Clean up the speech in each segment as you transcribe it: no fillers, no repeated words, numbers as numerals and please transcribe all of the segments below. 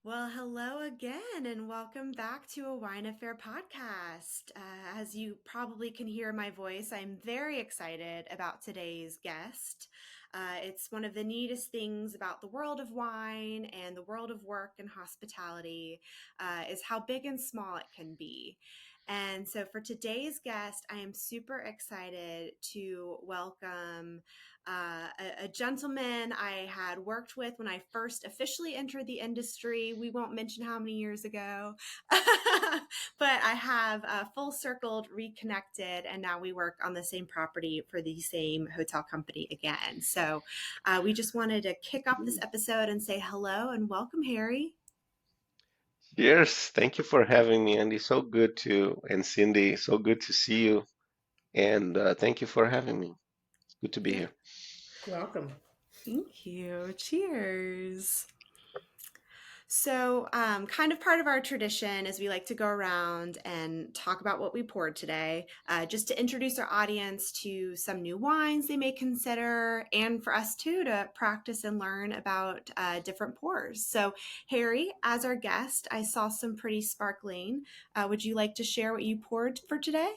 Well, hello again, and welcome back to a Wine Affair podcast. As you probably can hear my voice, I'm very excited about today's guest. It's one of the neatest things about the world of wine and the world of work and hospitality is how big and small it can be. And so for today's guest, I am super excited to welcome a gentleman I had worked with when I first officially entered the industry. We won't mention how many years ago, but I have full circled, reconnected, and now we work on the same property for the same hotel company again. So we just wanted to kick off this episode and say hello and welcome, Harry. Cheers. Thank you for having me, Andy. And Cindy, so good to see you. And thank you for having me. It's good to be Yeah, here. Welcome. thank you. Cheers. So, kind of part of our tradition is we like to go around and talk about what we poured today, just to introduce our audience to some new wines they may consider, and for us too to practice and learn about different pours. So, Harry, as our guest, I saw some pretty sparkling. Would you like to share what you poured for today?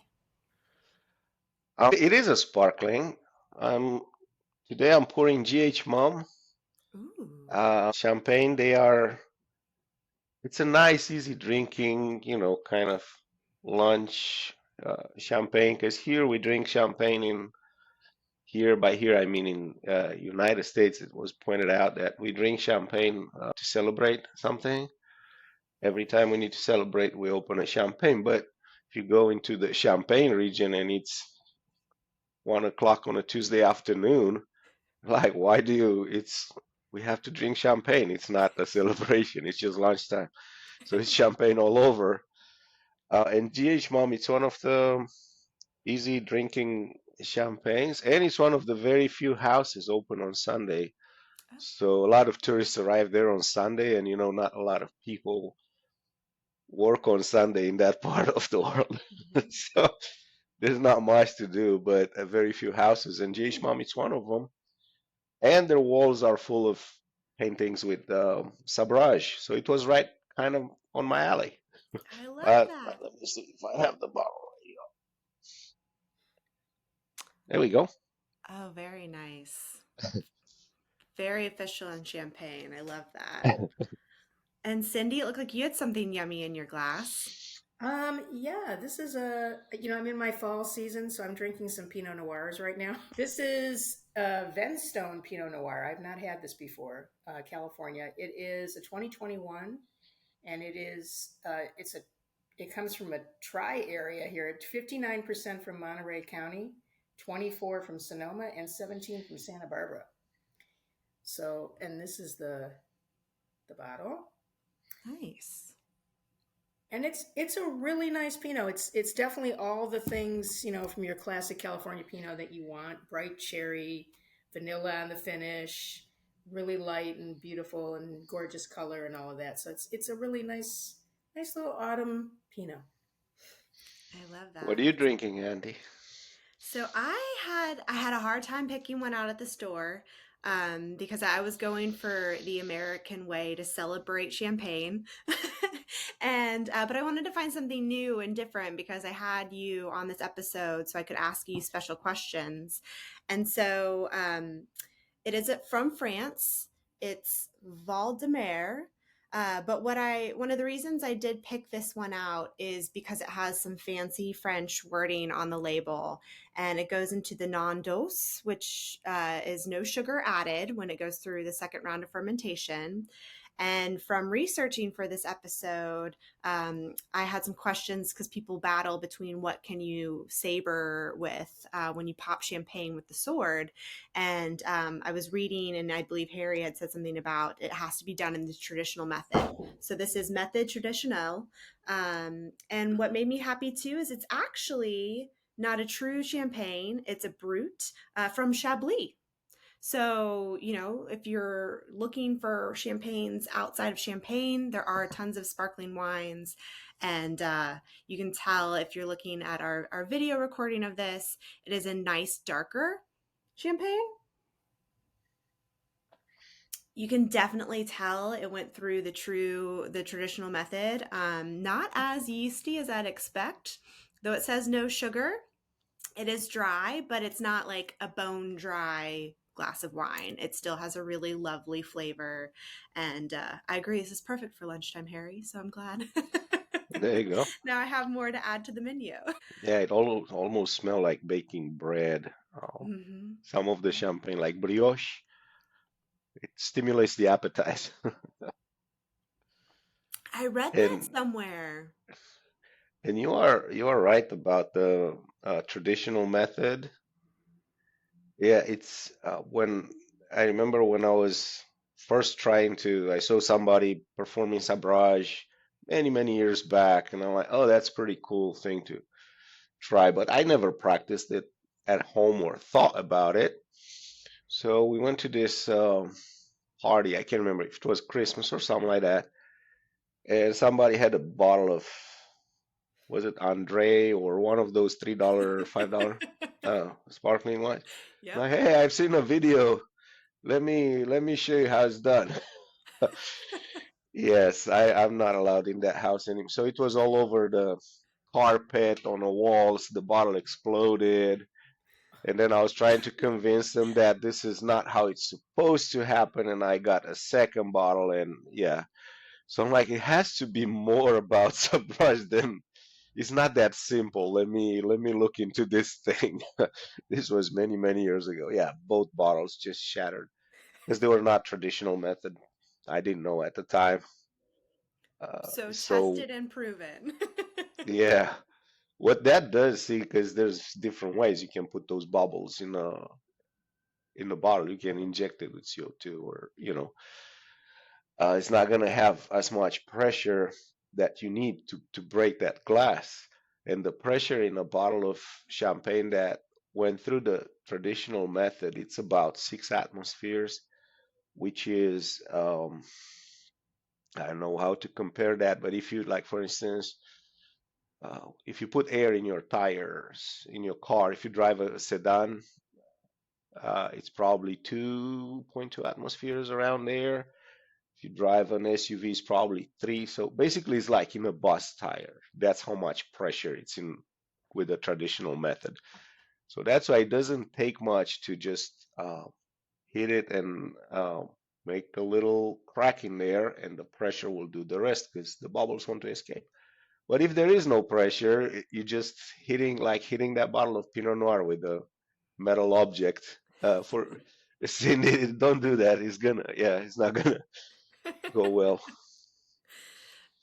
It is a sparkling. Um, Today I'm pouring GH Mum Ooh. champagne. It's a nice, easy drinking, kind of lunch champagne. Because here we drink champagne in here, by here I mean in United States. It was pointed out that we drink champagne to celebrate something. Every time we need to celebrate, we open a champagne. But if you go into the Champagne region and it's 1 o'clock on a Tuesday afternoon, like why do you? It's we have to drink champagne. It's not a celebration. It's just lunchtime, so it's champagne all over. And GH Mom, it's one of the easy drinking champagnes, and it's one of the very few houses open on Sunday. So a lot of tourists arrive there on Sunday, and not a lot of people work on Sunday in that part of the world. So there's not much to do, but a very few houses. And Jishmam, it's one of them. And their walls are full of paintings with Sabrage. So it was right kind of on my alley. I love that. Let me see if I have the bottle right here. There we go. Oh, very nice. Very official and champagne. I love that. And Cindy, it looked like you had something yummy in your glass. Yeah, this is I'm in my fall season, so I'm drinking some Pinot Noirs right now. This is Venstone Pinot Noir. I've not had this before, California. It is a 2021, and it comes from a tri area here. It's 59% from Monterey County, 24 from Sonoma, and 17 from Santa Barbara. So, and this is the bottle. Nice. And it's a really nice Pinot. It's definitely all the things, from your classic California Pinot that you want. Bright cherry, vanilla on the finish, really light and beautiful and gorgeous color and all of that. So it's a really nice little autumn Pinot. I love What are that. you drinking, Andy? So I had a hard time picking one out at the store because I was going for the American way to celebrate champagne. And but I wanted to find something new and different because I had you on this episode so I could ask you special questions. And so it is from France. It's Val de Mer. But one of the reasons I did pick this one out is because it has some fancy French wording on the label, and it goes into the non-dose, which is no sugar added when it goes through the second round of fermentation. And from researching for this episode, I had some questions because people battle between what can you saber with when you pop champagne with the sword. And I was reading, and I believe Harry had said something about it has to be done in the traditional method. So this is method traditional. And what made me happy too is it's actually not a true champagne, it's a brut from Chablis. So, if you're looking for champagnes outside of Champagne, there are tons of sparkling wines. And you can tell if you're looking at our video recording of this, it is a nice, darker champagne. You can definitely tell it went through the traditional method. Not as yeasty as I'd expect, though it says no sugar. It is dry, but it's not like a bone dry glass of wine. It still has a really lovely flavor. And I agree, this is perfect for lunchtime, Harry. So I'm glad. There you go. Now I have more to add to the menu. Yeah, it almost smell like baking bread. Hmm. Some of the champagne, like brioche, it stimulates the appetite. I read that And somewhere. you are right about the traditional method. Yeah, it's when I remember when I was first trying to, I saw somebody performing sabrage many years back, and I'm like, oh, that's a pretty cool thing to try, but I never practiced it at home or thought about it. So we went to this party. I can't remember if it was Christmas or something like that, and somebody had a bottle of, was it Andre or one of those $3, $5 sparkling wine. Yep. Like, hey, I've seen a video. Let me show you how it's done. Yes, I'm not allowed in that house anymore. So it was all over the carpet, on the walls. The bottle exploded. And then I was trying to convince them that this is not how it's supposed to happen. And I got a second bottle, and yeah. So I'm like, it has to be more about surprise than it's not that simple. Let me look into this thing. This was many years ago. Yeah, both bottles just shattered because they were not traditional method. I didn't know at the time. So So tested and proven. yeah, what that does, see, because there's different ways you can put those bubbles in the bottle. You can inject it with CO2, or it's not gonna have as much pressure that you need to break that glass. And the pressure in a bottle of champagne that went through the traditional method, it's about 6 atmospheres, which is I don't know how to compare that, but if you like, for instance, if you put air in your tires in your car, if you drive a sedan, it's probably 2.2 atmospheres around there. If you drive an SUV, it's probably three. So basically, it's like in a bus tire. That's how much pressure it's in with the traditional method. So that's why it doesn't take much to just hit it and make a little crack in there, and the pressure will do the rest because the bubbles want to escape. But if there is no pressure, you just hitting that bottle of Pinot Noir with a metal object. For Cindy, don't do that. It's not gonna go well.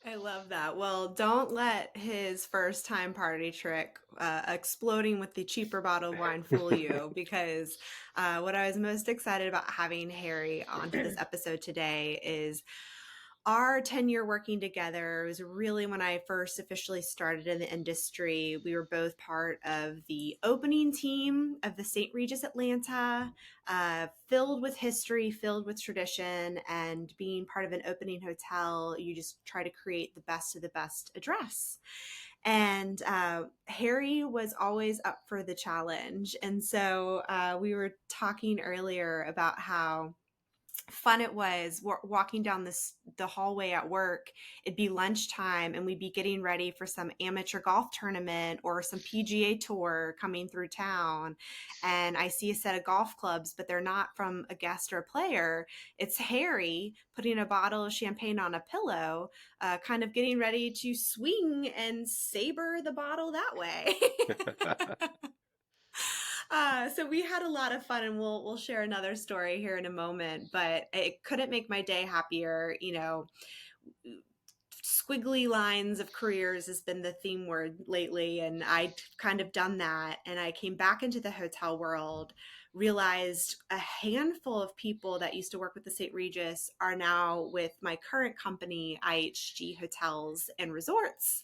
I love that. Well, don't let his first time party trick, exploding with the cheaper bottle of wine, fool you. Because what I was most excited about having Harry onto this episode today is our tenure working together was really when I first officially started in the industry. We were both part of the opening team of the St. Regis Atlanta, filled with history, filled with tradition, and being part of an opening hotel, you just try to create the best of the best address. And Harry was always up for the challenge. And so we were talking earlier about how fun it was walking down the hallway at work. It'd be lunchtime and we'd be getting ready for some amateur golf tournament or some PGA tour coming through town, and I see a set of golf clubs, but they're not from a guest or a player. It's Harry putting a bottle of champagne on a pillow, kind of getting ready to swing and saber the bottle that way. So we had a lot of fun, and we'll share another story here in a moment. But it couldn't make my day happier. Squiggly lines of careers has been the theme word lately, and I'd kind of done that. And I came back into the hotel world, realized a handful of people that used to work with the St. Regis are now with my current company, IHG Hotels and Resorts,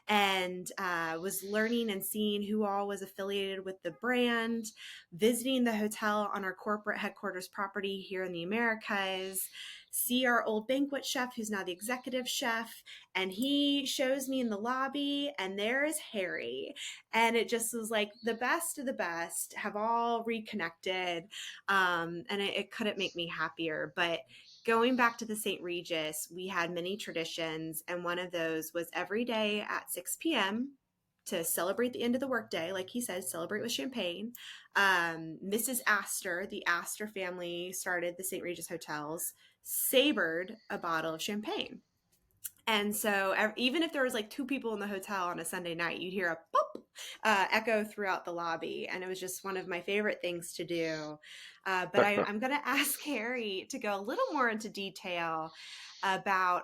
and was learning and seeing who all was affiliated with the brand, visiting the hotel on our corporate headquarters property here in the Americas, see our old banquet chef who's now the executive chef, and he shows me in the lobby, and there is Harry. And it just was like the best of the best have all reconnected. And it couldn't make me happier. But going back to the St. Regis, we had many traditions, and one of those was every day at 6 p.m. to celebrate the end of the workday, like he said, celebrate with champagne. Mrs. Astor, the Astor family started the St. Regis hotels, sabered a bottle of champagne. And so even if there was like two people in the hotel on a Sunday night, you'd hear a pop echo throughout the lobby. And it was just one of my favorite things to do. I'm going to ask Harry to go a little more into detail about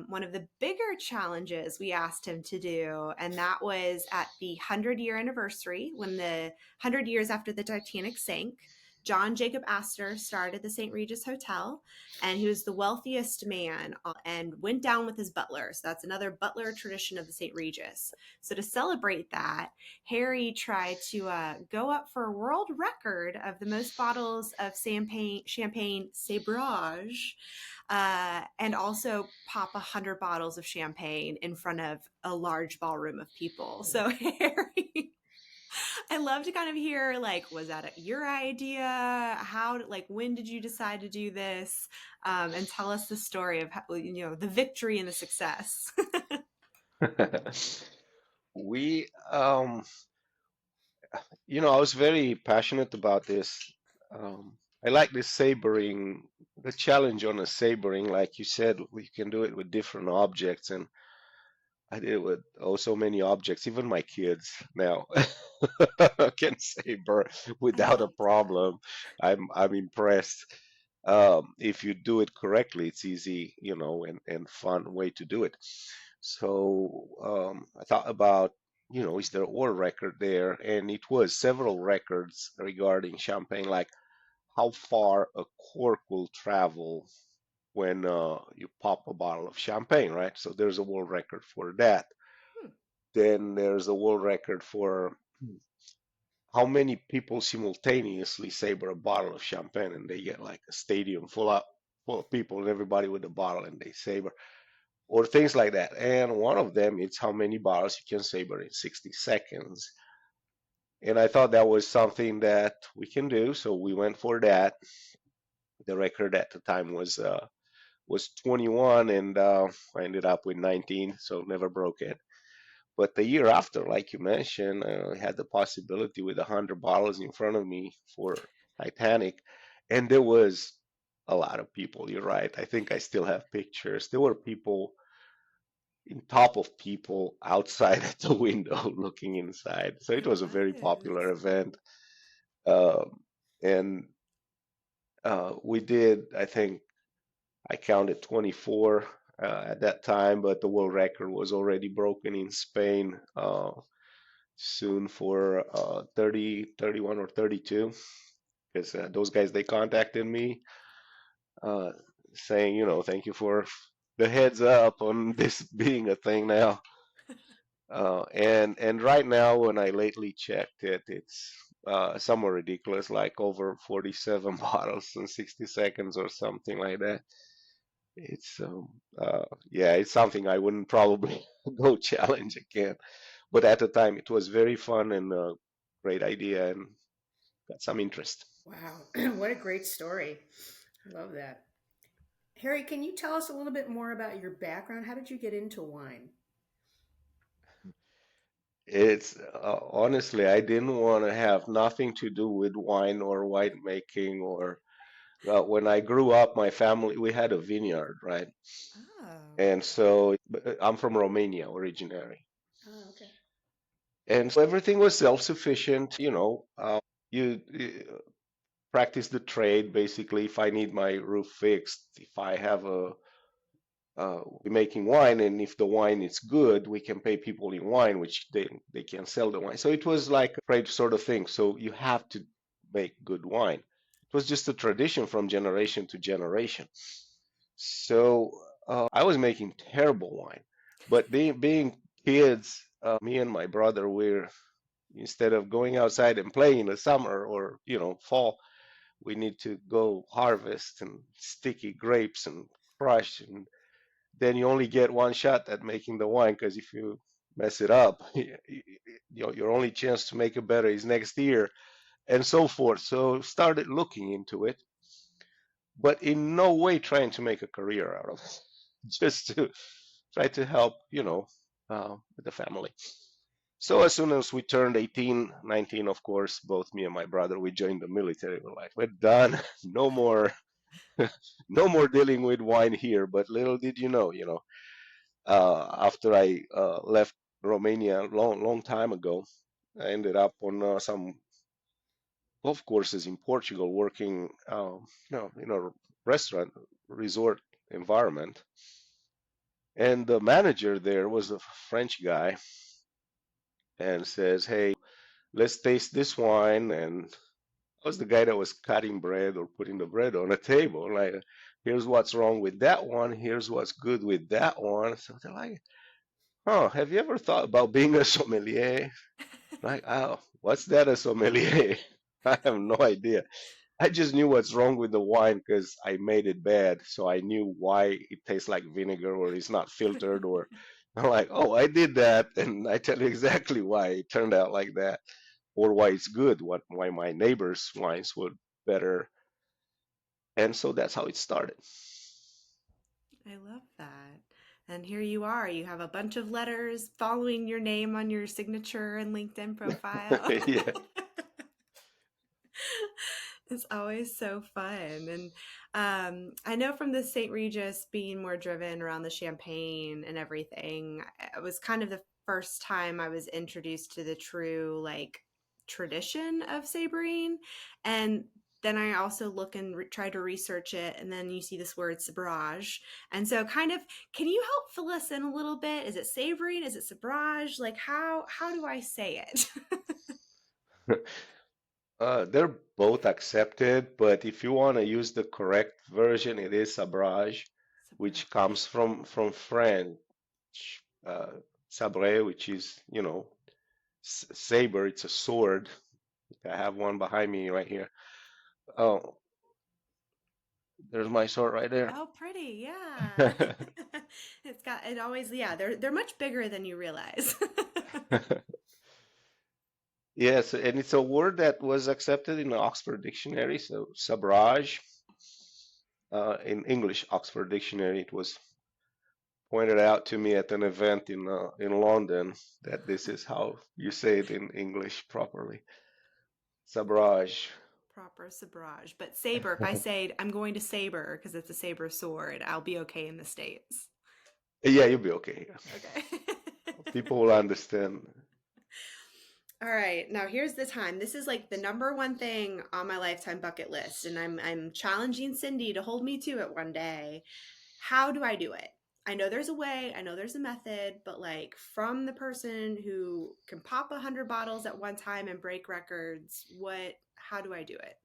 one of the bigger challenges we asked him to do. And that was at the 100-year anniversary, when the 100 years after the Titanic sank. John Jacob Astor started the St. Regis Hotel, and he was the wealthiest man and went down with his butler. So that's another butler tradition of the St. Regis. So to celebrate that, Harry tried to go up for a world record of the most bottles of champagne Sabrage, and also pop 100 bottles of champagne in front of a large ballroom of people. So Harry, I love to kind of hear, like, was that your idea? How, like, when did you decide to do this? And tell us the story of how, the victory and the success. We, I was very passionate about this. I like this sabering, the challenge on a sabering, like you said, we can do it with different objects, and I did it with so many objects. Even my kids now can saber I without a love that. problem. I'm impressed. If you do it correctly, it's easy, and fun way to do it. So I thought about, is there a world record there? And it was several records regarding champagne, like how far a cork will travel when you pop a bottle of champagne, right? So there's a world record for that. Hmm. Then there's a world record for how many people simultaneously saber a bottle of champagne, and they get like a stadium full of people and everybody with a bottle and they saber, or things like that. And one of them is how many bottles you can saber in 60 seconds. And I thought that was something that we can do, so we went for that. The record at the time was 21, and I ended up with 19, so never broke it. But the year after, like you mentioned, I had the possibility with 100 bottles in front of me for Titanic, and there was a lot of people. You're right. I think I still have pictures. There were people in top of people outside at the window looking inside. So it It was a very popular was. event. Um, and we did, I think, I counted 24 at that time, but the world record was already broken in Spain soon for 30, 31 or 32, because those guys, they contacted me uh, saying, thank you for the heads up on this being a thing now. And right now, when I lately checked it, it's somewhere ridiculous, like over 47 bottles in 60 seconds or something like that. It's yeah, it's something I wouldn't probably go challenge again. But at the time, it was very fun and a great idea and got some interest. Wow, what a great story. I love that. Harry, can you tell us a little bit more about your background? How did you get into wine? It's honestly, I didn't want to have nothing to do with wine or winemaking or when I grew up, my family, we had a vineyard, right? Oh, And so I'm from Romania originally. Oh, okay. And so everything was self-sufficient, you practice the trade basically. If I need my roof fixed, if I have we're making wine, and if the wine is good, we can pay people in wine, which they can sell the wine. So it was like a trade sort of thing. So you have to make good wine. It was just a tradition from generation to generation. So I was making terrible wine, but being kids, me and my brother, we're instead of going outside and playing in the summer or fall, we need to go harvest and sticky grapes and crush, and then you only get one shot at making the wine, because if you mess it up, your only chance to make it better is next year, and so forth. So started looking into it, but in no way trying to make a career out of it. Just to try to help, with the family. So as soon as we turned 18, 19, of course, both me and my brother, we joined the military. We're like, we're done. No more, no more dealing with wine here. But little did after I left Romania a long, long time ago, I ended up on some golf courses in Portugal, working, in a restaurant resort environment. And the manager there was a French guy, and says, "Hey, let's taste this wine." And I was the guy that was cutting bread or putting the bread on a table. Like, here's what's wrong with that one. Here's what's good with that one. So they're like, "Huh? Have you ever thought about being a sommelier?" Like, "Oh, what's that, a sommelier?" I have no idea. I just knew what's wrong with the wine because I made it bad. So I knew why it tastes like vinegar or it's not filtered. Or I'm like, "Oh, I did that." And I tell you exactly why it turned out like that, or why it's good, why my neighbors' wines were better. And so that's how it started. I love that. And here you are. You have a bunch of letters following your name on your signature and LinkedIn profile. Yeah. It's always so fun. And I know from the St. Regis being more driven around the champagne and everything, it was kind of the first time I was introduced to the true like tradition of sabering. And then I also look and try to research it, and then you see this word sabrage. And so kind of, can you help fill us in a little bit? Is it sabering? Is it sabrage? Like how do I say it? They're both accepted, but if you want to use the correct version, it is sabrage, which Sabrage. comes from French, sabre, which is, saber. It's a sword. I have one behind me right here. Oh, there's my sword right there. Oh, pretty. Yeah. It's got it always, yeah, they're much bigger than you realize. Yes, and it's a word that was accepted in the Oxford Dictionary. So sabrage, in English Oxford Dictionary, it was pointed out to me at an event in London that this is how you say it in English properly. Sabrage. Proper sabrage. But saber, if I say I'm going to saber because it's a saber sword, I'll be okay in the States. Yeah, you'll be okay. Okay. People will understand. All right. Now here's the time. This is like the number one thing on my lifetime bucket list, and I'm challenging Cindy to hold me to it one day. How do I do it? I know there's a way, I know there's a method, but like from the person who can pop 100 bottles at one time and break records, how do I do it?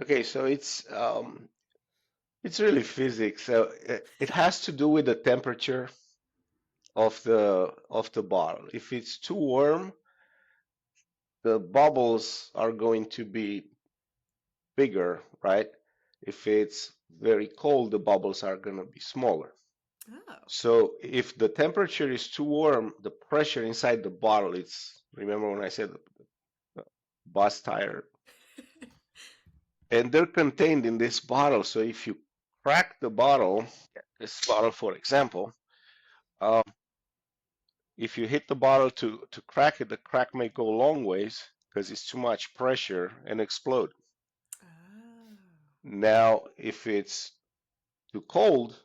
Okay, so it's really physics. So it has to do with the temperature of the bottle. If it's too warm, the bubbles are going to be bigger, right? If it's very cold, the bubbles are going to be smaller. Oh. So if the temperature is too warm, the pressure inside the bottle, remember when I said the bus tire, and they're contained in this bottle. So if you crack the bottle, this bottle, for example, uh, if you hit the bottle to crack it, the crack may go long ways because it's too much pressure and explode. Oh. Now, if it's too cold,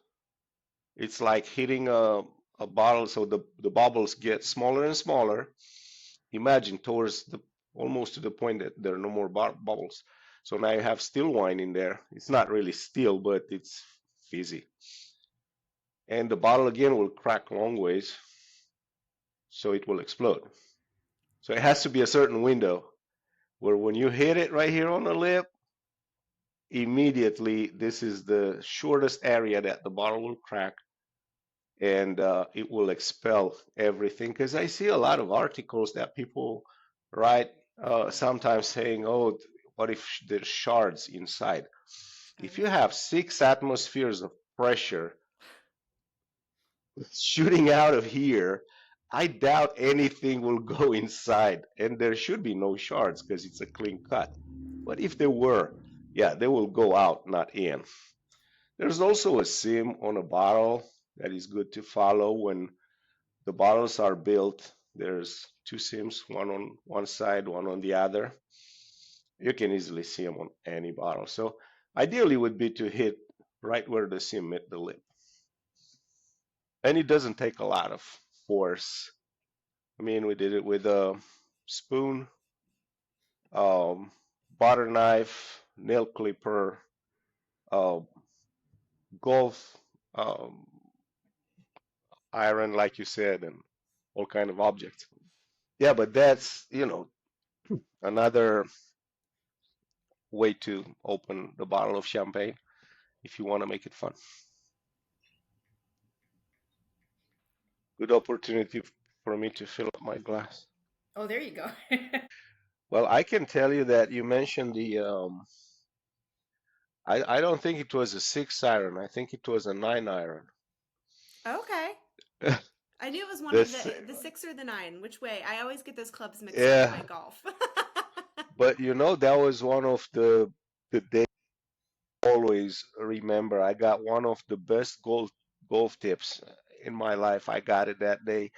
it's like hitting a bottle, so the bubbles get smaller and smaller. Imagine towards almost to the point that there are no more bubbles. So now you have still wine in there. It's not really still, but it's fizzy. And the bottle again will crack long ways, so it will explode. So it has to be a certain window where when you hit it right here on the lip, immediately this is the shortest area that the bottle will crack, and it will expel everything. Because I see a lot of articles that people write, sometimes saying, "Oh, what if there's shards inside?" If you Oh. have 6 atmospheres of pressure shooting out of here, I doubt anything will go inside, and there should be no shards because it's a clean cut. But if there were, Yeah, they will go out, not in. There's also a sim on a bottle that is good to follow when the bottles are built. There's two sims, one on one side, one on the other. You can easily see them on any bottle. So ideally would be to hit right where the sim hit the lip. And it doesn't take a lot of force. I mean, we did it with a spoon, um, butter knife, nail clipper, uh, golf um, iron, like you said, and all kind of objects. Yeah, but that's, another way to open the bottle of champagne if you want to make it fun. Good opportunity for me to fill up my glass. Oh, there you go. Well, I can tell you that you mentioned I don't think it was a 6 iron. I think it was a 9 iron. Okay. I knew it was one of This, the 6 or the 9. Which way? I always get those clubs mixed up yeah, playing golf. but that was one of the days I always remember. I got one of the best golf tips in my life. I got it that day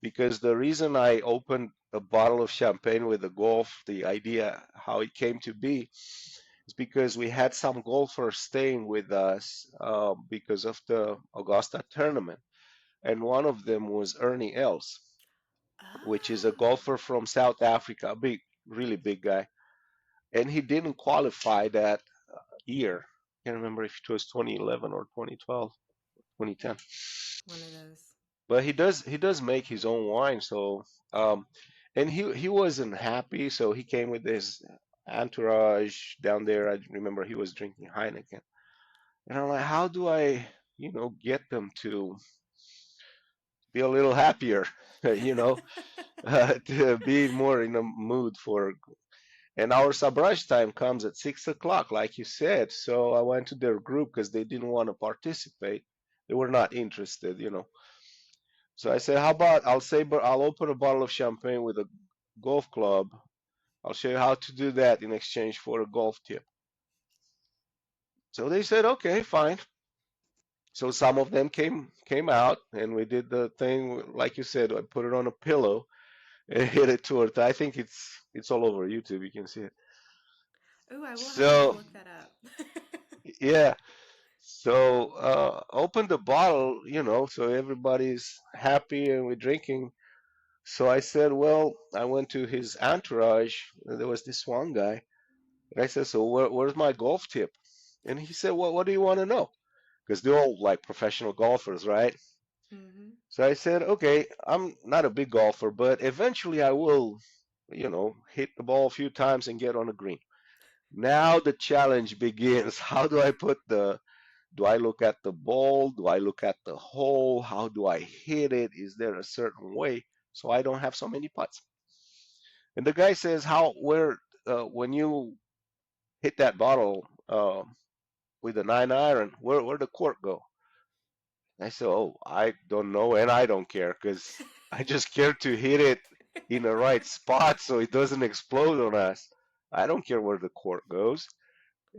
because the reason I opened a bottle of champagne with the golf, the idea how it came to be, is because we had some golfers staying with us because of the Augusta tournament, and one of them was Ernie Els, which is a Oh. golfer from South Africa, a big, really big guy, and he didn't qualify that year. I can't remember if it was 2011 or 2012, 2010. One of those. But he does make his own wine, so um, and he wasn't happy, so he came with his entourage down there. I remember he was drinking Heineken, and I'm like, how do I, get them to be a little happier, you know, to be more in a mood for. And our Sabrage time comes at 6 o'clock, like you said. So I went to their group because they didn't want to participate. They were not interested. So I said, how about I'll open a bottle of champagne with a golf club. I'll show you how to do that in exchange for a golf tip. So they said, okay, fine. So some of them came out, and we did the thing like you said. I put it on a pillow and hit it toward. I think it's all over YouTube. You can see it. Ooh, I will have to So look that up. yeah, so open the bottle, so everybody's happy and we're drinking. So I said, well, I went to his entourage. And there was this one guy, and I said, so where's my golf tip? And he said, well, what do you want to know? Because they're all like professional golfers, right? Hmm. So I said, okay, I'm not a big golfer, but eventually I will, hit the ball a few times and get on a green. Now the challenge begins. How do I do I look at the ball? Do I look at the hole? How do I hit it? Is there a certain way so I don't have so many putts? And the guy says, when you hit that bottle with a 9 iron, where the cork go? I said, oh, I don't know, and I don't care because I just care to hit it in the right spot so it doesn't explode on us. I don't care where the cork goes.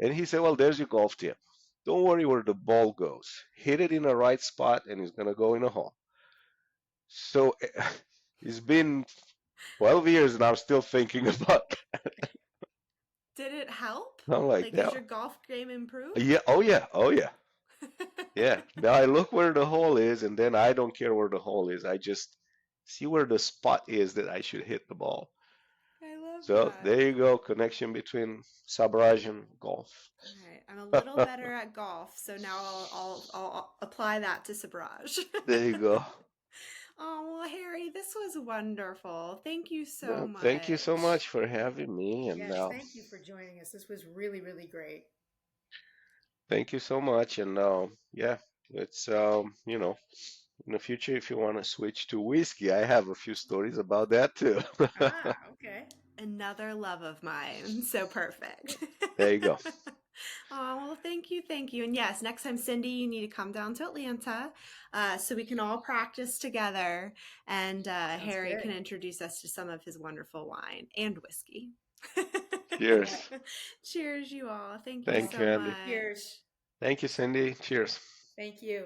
And he said, well, there's your golf tip. Don't worry where the ball goes. Hit it in the right spot, and it's gonna go in a hole. So it's been 12 years, and I'm still thinking about. Did it help? I'm like Like, is that. your golf game improved? Yeah. Oh yeah. Oh yeah. Yeah. Now I look where the hole is, and then I don't care where the hole is. I just see where the spot is that I should hit the ball. I love So that. there you go, connection between Sabrage and golf. All right, I'm a little better at golf, so now I'll apply that to Sabrage. There you go. Oh, well, Harry, this was wonderful. Thank you so Well, thank you so much. much for having me, and Yes, thank you for joining us. This was really, really great. thank you so much. And yeah, it's in the future if you want to switch to whiskey, I have a few stories about that too. Ah, okay. Another love of mine. So perfect. There you go. Oh, well, thank you, thank you. And yes, next time, Cindy, you need to come down to Atlanta so we can all practice together and Sounds Harry can good. introduce us to some of his wonderful wine and whiskey. Cheers. Cheers, you all. Thank you Thank Yeah. you, so Andy. Cheers. much. Thank you, Cindy. Cheers. Thank you.